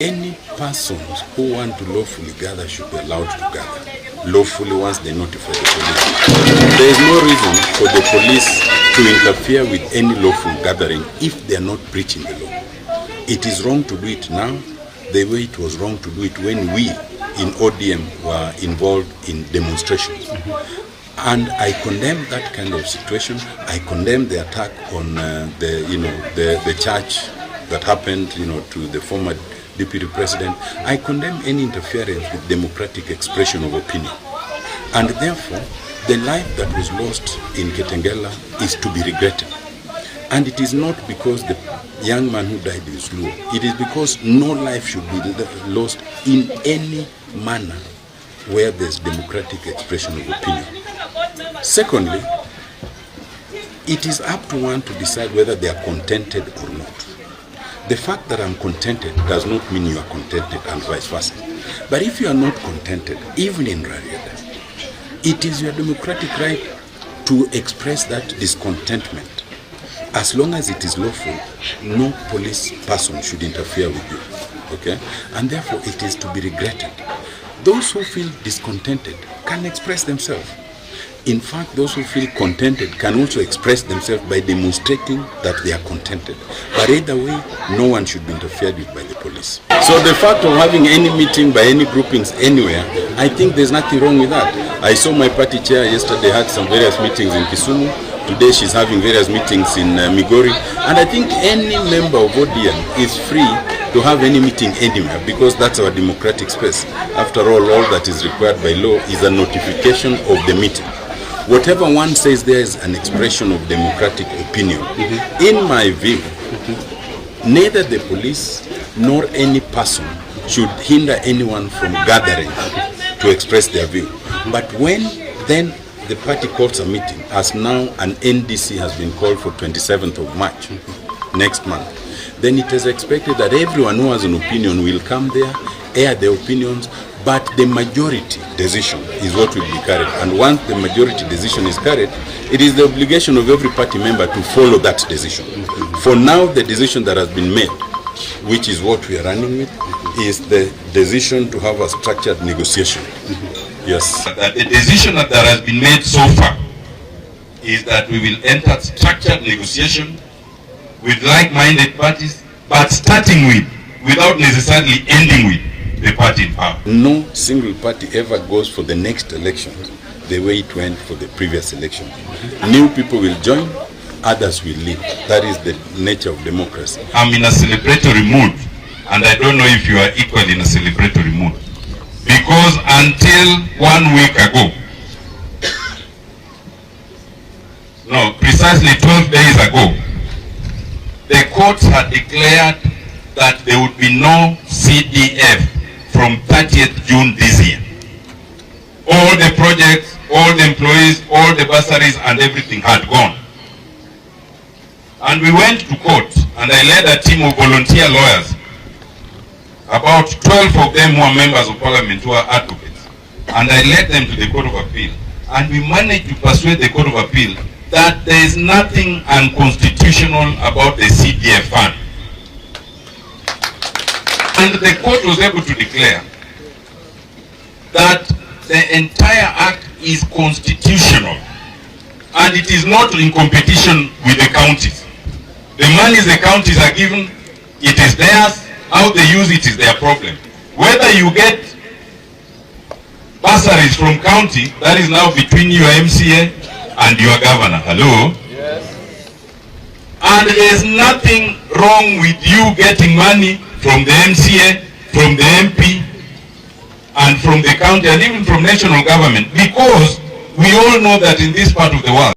Any persons who want to lawfully gather should be allowed to gather lawfully once they notify the police. There is no reason for the police to interfere with any lawful gathering if they are not breaching the law. It is wrong to do it now the way it was wrong to do it when we in ODM were involved in demonstrations. And I condemn that kind of situation. I condemn the attack on the church that happened, to the former Deputy President. I condemn any interference with democratic expression of opinion. And therefore, the life that was lost in Kitengela is to be regretted. And it is not because the young man who died is Luo. It is because no life should be lost in any manner where there's democratic expression of opinion. Secondly, it is up to one to decide whether they are contented or not. The fact that I'm contented does not mean you are contented and vice versa. But if you are not contented, even in Rarieda, it is your democratic right to express that discontentment. As long as it is lawful, no police person should interfere with you. Okay? And therefore, it is to be regretted. Those who feel discontented can express themselves. In fact, those who feel contented can also express themselves by demonstrating that they are contented. But either way, no one should be interfered with by the police. So the fact of having any meeting by any groupings anywhere, I think there's nothing wrong with that. I saw my party chair yesterday had some various meetings in Kisumu. Today she's having various meetings in Migori. And I think any member of ODM is free to have any meeting anywhere because that's our democratic space. After all that is required by law is a notification of the meeting. Whatever one says there is an expression of democratic opinion. In my view, neither the police nor any person should hinder anyone from gathering to express their view. But when then the party calls a meeting, as now an NDC has been called for 27th of March, next month, then it is expected that everyone who has an opinion will come there, air their opinions, but the majority decision is what will be carried. And once the majority decision is carried, it is the obligation of every party member to follow that decision. For now, the decision that has been made, which is what we are running with, is the decision to have a structured negotiation. Yes. That the decision that has been made so far is that we will enter structured negotiation with like-minded parties, but starting with, without necessarily ending with, the party in power. No single party ever goes for the next election the way it went for the previous election. New people will join, others will leave. That is the nature of democracy. I'm in a celebratory mood, and I don't know if you are equally in a celebratory mood. Because until 1 week ago, no, precisely 12 days ago, the courts had declared that there would be no CDF from 30th June this year. All the projects, all the employees, all the bursaries and everything had gone. And we went to court, and I led a team of volunteer lawyers, about 12 of them who are members of parliament, who are advocates. And I led them to the Court of Appeal. And we managed to persuade the Court of Appeal that there is nothing unconstitutional about the CDF fund. And the court was able to declare that the entire act is constitutional and it is not in competition with the counties. The monies the counties are given, it is theirs. How they use it is their problem. Whether you get bursaries from county, that is now between your MCA and your governor. Hello? Yes. And there is nothing wrong with you getting money from the MCA, from the MP, and from the county, and even from national government, because we all know that in this part of the world,